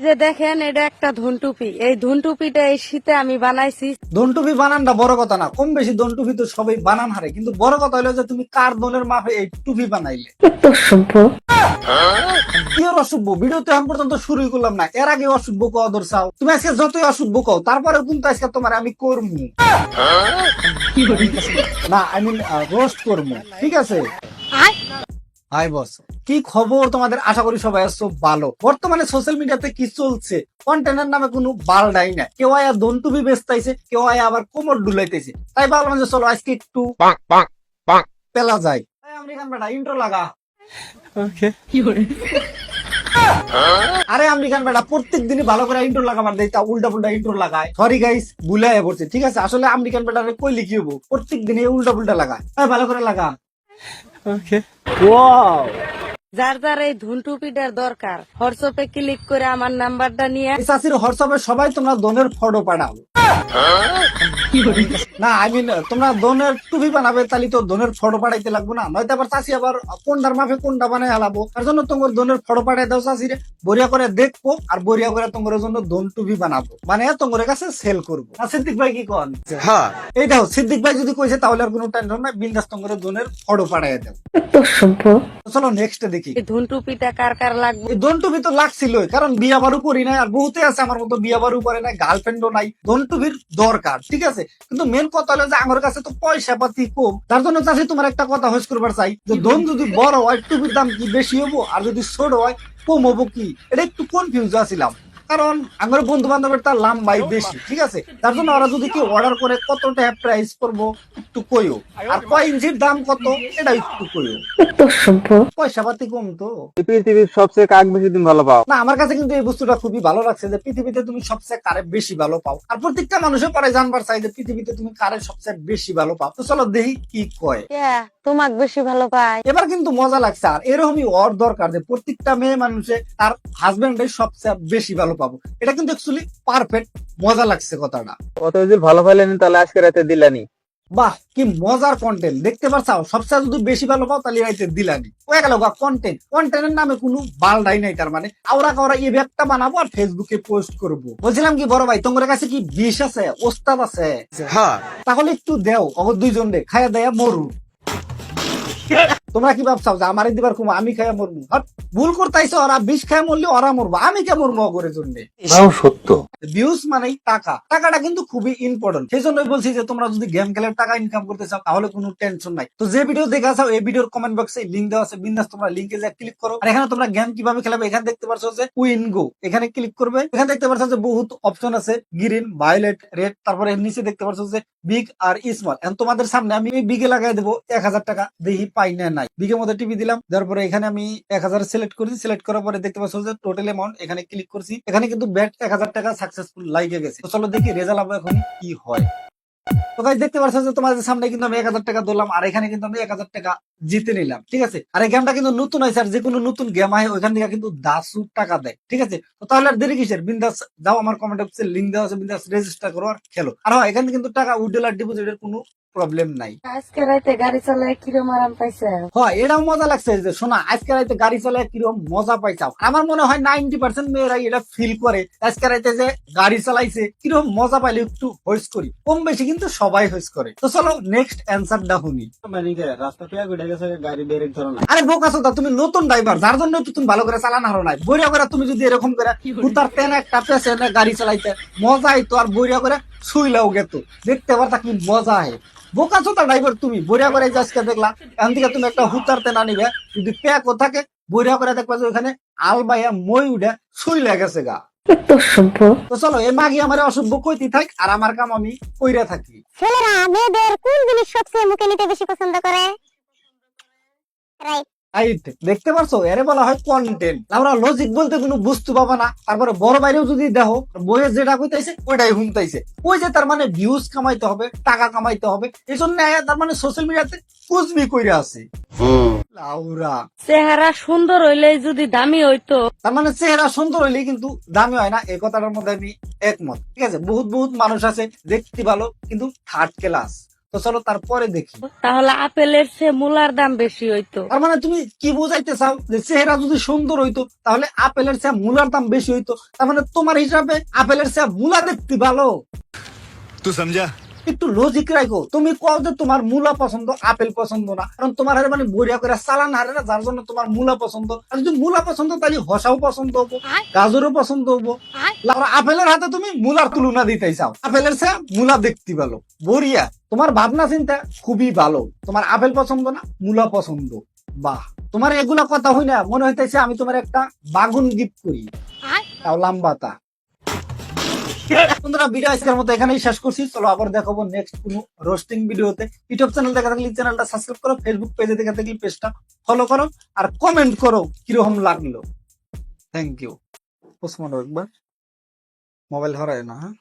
যে দেখেন এটা একটা ধুনটুপি, এই ধুনটুপিটা এই শীতে আমি বানাইছি। দনটুপি বানানটা বড় কথা না, কম বেশি দনটুপি তো সবাই বানান হারে, কিন্তু বড় কথা হলো যে তুমি কার দনের মাপে এই টুপি বানাইলে। কি আর অসভ্য, ভিডিও তো এখন পর্যন্ত শুরুই করলাম না, এর আগে অসভ্য কও দর্শাও। তুমি আজকে যতই অসভ্য কও তারপরেও কিন্তু আজকে তোমার আমি করমু না, আই মিন রোস্ট করমু, ঠিক আছে? হাই বস, কি খবর তোমাদের? আশা করি সবাই আছো ভালো। বর্তমানে সোশ্যাল মিডিয়াতে কি চলছে, কন্টেন্টের নামে কোনো বালডাই না। কেউ আয়া দনটুপি বেচতাইছে, কেউ আয়া আবার কোমর ডুলাইতেছে। তাই ভাবলাম যে চলো আজকে একটু পেলা যায়। আমেরিকান বেটা ইন্ট্রো লাগা। আরে আমেরিকান বেটা প্রত্যেক দিনই ভালো করে ইন্ট্রো লাগাবার দেয়, তা উল্টা পুল্টা ইন্ট্রো লাগায়। সরি গাইস, ভুলে পড়ছে, ঠিক আছে? আসলে আমেরিকান বেটারে কইলে কি হবো, প্রত্যেক দিনই উল্টা পুল্টা লাগায়। ভালো করে লাগা। ওয়াও, যার যার এই ধুনটুপিটার দরকার হোয়াটসঅ্যাপে ক্লিক করে আমার নাম্বারটা নিয়ে এই চাষির হোয়াটসঅ্যাপে সবাই তোমরা দনের ফটো পাঠাও। না আই মিন তোমরা দনের টুপি বানাবে, তাহলে তো দনের ফটো পাঠাইতে লাগবে না, নয়তো আবার চাষি আবার কোনটার মাপে কোনটা বানাই হালাবো। তার জন্য তোমার দনের ফটো পাঠাই দাও চাষিরে, বরিয়া করে দেখবো আর বরিয়া করে তোমার জন্য দন টুপি বানাবো, মানে তোমার কাছে সেল করবো। আর সিদ্দিক ভাই কি কন? এই দেখো সিদ্দিক ভাই যদি কইছে তাহলে আর কোনো টেনশন নাই, বিন্দাস তোমার দনের ফটো পাঠাই দাও। চলো নেক্সট দেখি। এই ধুনটুপিটা কার কার লাগবে। এই দনটুপি তো লাগছিলই, কারণ বিয়া বারু করি নাই, আর বহুতে আছে আমার মতো বিয়া বারু করে নাই, গার্লফ্রেন্ডও নাই। দনটুপির দরকার, ঠিক আছে, কিন্তু মেন কথা হলো যে আমার কাছে তো পয়সা পাতি কম। তার জন্য চাষি তোমার একটা কথা হইস করবার চাই যে দন যদি বড় হয় টুপির দাম কি বেশি হবো, আর যদি ছোট হয় কম হবো কি, এটা একটু কনফিউজ আছিলাম। কারণ আমার বন্ধু বান্ধবের তার লম্বাই বেশি, ঠিক আছে? তার জন্য ওরা যদি কেউ অর্ডার করে কত টাকা প্রাইস করবো একটু কইও, আর কয় ইঞ্চির দাম কত এটা একটু কইও। পয়সা পাতি কম তো। পৃথিবীর সবচেয়ে কাক বেশি তুমি ভালো পাও? না, আমার কাছে কিন্তু এই বস্তুটা খুবই ভালো লাগছে যে পৃথিবীতে তুমি সবচেয়ে কারে বেশি ভালো পাও, আর প্রত্যেকটা মানুষের পরে জানবার চাই যে পৃথিবীতে তুমি কারে সবচেয়ে বেশি ভালো পাও। তো চলো দেখি কি কয়। তোমাক বেশি ভালো পাই। এবার কিন্তু মজা লাগছে, আর এরকমই ওর দরকার যে প্রত্যেকটা মেয়ে মানুষে তার হাজবেন্ডের সবচেয়ে বেশি ভালো পাবো। এটা কিন্তু অ্যাকচুয়ালি পারফেক্ট, মজা লাগছে কথাটা। অত যদি ভালো পাইলেনি তাহলে আজকে রাতে দিলানি। বাহ, কি মজার কন্টেন্ট দেখতে পারছাও। সবচেয়ে যদি বেশি ভালো পাও তাহলে রাইতে দিলানি হয়ে গেল। কন্টেন্ট, কন্টেন্টের নামে কোনো বালডাই নাই। তার মানে আওরা কাওরা এই ব্যাগটা বানাবো আর ফেসবুকে পোস্ট করব। বলছিলাম কি বড় ভাই, তোমার কাছে কি বিষ আছে, ওস্তাদ আছে? তাহলে একটু দেও, অগর দুইজন রে খাইয়া দেয়া মরু। তোমরা কি ভাবছাও যে আমার দিবার কুমা আমি খাইয়া মরবো? ভুল করতেইছো, ওরা বিষ খাইয়া মরলে ওরা মরবো, আমি কে মরবো অগরের জন্য? সত্য। ভিউজ মানেই টাকা, টাকাটা কিন্তু খুবই ইম্পর্টেন্ট। সেই জন্যই বলছি যে তোমরা যদি গেম খেলে টাকা ইনকাম করতে চাও তাহলে কোনো টেনশন নাই। তো যে ভিডিও দেখা চাও এই ভিডিওর কমেন্ট বক্সে লিংক দেওয়া আছে, বিন্দাস তোমরা লিংকে যা ক্লিক করো। আর এখানে তোমরা গেম কিভাবে খেলাবে এখানে দেখতে পাচ্ছ যে উইন গো, এখানে ক্লিক করবে। এখানে দেখতে পাচ্ছ যে বহুত অপশন আছে, গ্রিন, ভায়োলেট, রেড, তারপরে নিচে দেখতে পাচ্ছ যে বিগ আর স্মল। এখন তোমাদের সামনে আমি এই বিগে লাগাই দেবো 1000 টাকা, দেখি পাই না নাই। বিগের মধ্যে টিভি দিলাম, তারপরে এখানে আমি 1000 সিলেক্ট করেছি। সিলেক্ট করার পরে দেখতে পাচ্ছ যে টোটাল অ্যামাউন্ট, এখানে ক্লিক করছি। এখানে কিন্তু ব্যাট 1000 টাকা সাকসেসফুল লাইকে গেছে। তো চলো দেখি রেজাল্ট আমরা এখন কি হয়। তো গাইস দেখতে পাচ্ছ যে তোমাদের সামনে কিন্তু আমি 1000 টাকা দিলাম, আর এখানে কিন্তু আমি 1000 টাকা জিতে নিলাম, ঠিক আছে? আর এই গেমটা কিন্তু নতুন হয়েছে, আর যে কোনো নতুন গেম হয় ওইখান থেকে কিন্তু 10 টাকা দেয়, ঠিক আছে? তো তাহলে আর দেরি কিসের, বিন্দাস যাও, আমার কমেন্ট বক্সে লিংক দেওয়া আছে, বিন্দাস রেজিস্টার করো আর খেলো। আর হ্যাঁ, এখানে কিন্তু টাকা উইথড্রল আর ডিপোজিটের কোনো প্রবলেম নাই। আজকে রাতে গাড়ি চালায় কিরম আরাম পাইছে। হয়, এটাও মজা লাগছে যে শোনা আজকে রাইতে গাড়ি চালায় কিরকম মজা পাইছাও। আমার মনে হয় 90% মেয়েরাই এটা ফিল করে আজকে রাইতে যে গাড়ি চালাইছে কিরকম মজা পাইলে একটু হইস করি। কম বেশি কিন্তু সবাই হইস করে। তো চলো নেক্সট অ্যান্সারটা শুনি। আরে বোকা চোদা, তুমি নতুন ড্রাইভার, যার জন্য তুমি ভালো করে চালানো হারো নাই। বইরা করে তুমি যদি এরকম করে হুতার তেন একটা পেছনে গাড়ি চালাইতে মজা হইতো, আর বইরা করে শুইলাও গেত, দেখতে পারতা কি মজা হয়। বোকা চোদা ড্রাইভার তুমি, বইরা করে আজকে দেখলা। এখান থেকে তুমি একটা হুতার তেনা নিবে, যদি প্যাকও থাকে বইরা করে দেখবা যে ওখানে আলবাইয়া মই উঠে শুই লেগেছে গা। তো চলো এই মাগি আমার অসভ্য কইতে থাক, আর আমার কাম আমি কইরা থাকি। ছেলেরা মেয়েদের কোন জিনিস সবচেয়ে মুখে নিতে বেশি পছন্দ করে? রাইট। দেখতে পারছো, এরে বলা হয় কন্টেন্ট। আমরা লজিক বলতে কোনো বুঝতে পাবা না। তারপরে বড় বাইরেও যদি দেখো বইয়ে যেটা কইতাইছে ওইটাই শুনতাইছে। ওই যে তার মানে ভিউজ কামাইতে হবে, টাকা কামাইতে হবে, এই জন্য তার মানে সোশ্যাল মিডিয়াতে কুচবি কইরা আছে। লাউরা চেহারা সুন্দর হইলে যদি দামি হইতো। তার মানে চেহারা সুন্দর হইলে কিন্তু দামি হয় না, এই কথাটার মধ্যে আমি একমত, ঠিক আছে? বহুত বহুত মানুষ আছে দেখতে ভালো কিন্তু থার্ড ক্লাস। তো চলো তারপরে দেখি। তাহলে আপেলের চেয়ে মূলার দাম বেশি হইতো। তার মানে তুমি কি বোঝাইতে চাও যে চেহারা যদি সুন্দর হইতো তাহলে আপেলের চেয়ে মূলার দাম বেশি হইতো? তার মানে তোমার হিসাবে আপেলের চেয়ে মূলা দেখতে ভালো? तू समझा? একটু লজিক রাখো। তুমি কও যে তোমার মূলা পছন্দ, আপেল পছন্দ না, কারণ তোমার হারে মানে বড়িয়া করে চালান হারে না, যার জন্য তোমার মূলা পছন্দ। আর যদি মূলা পছন্দ তাহলে হসাও পছন্দ হবো, গাজরও পছন্দ হবো। আপেলের হাতে তুমি মূলার তুলনা দিতে চাও, আপেলের চেয়ে মূলা দেখতে ভালো। বড়িয়া, তোমার ভাবনা চিন্তা খুবই ভালো। তোমার আপেল পছন্দ না, মূলা পছন্দ। বাহ, তোমার এগুলা কথা হই না মনে হইতেছে আমি তোমার একটা বাগুন গিফট করি, তাও লাম্বাতা। বন্ধুরা, ভিডিও আজকের মতো এখানেই শেষ করছি। চলো আবার দেখাবো নেক্সট কোনো রোস্টিং ভিডিওতে। ইউটিউব চ্যানেল দেখা থাকলে চ্যানেলটা সাবস্ক্রাইব করো, ফেসবুক পেজে দেখা থাকলে পেজটা ফলো করো, আর কমেন্ট করো কিরকম লাগলো। Thank you. একবার মোবাইল হরায় না, হ্যাঁ।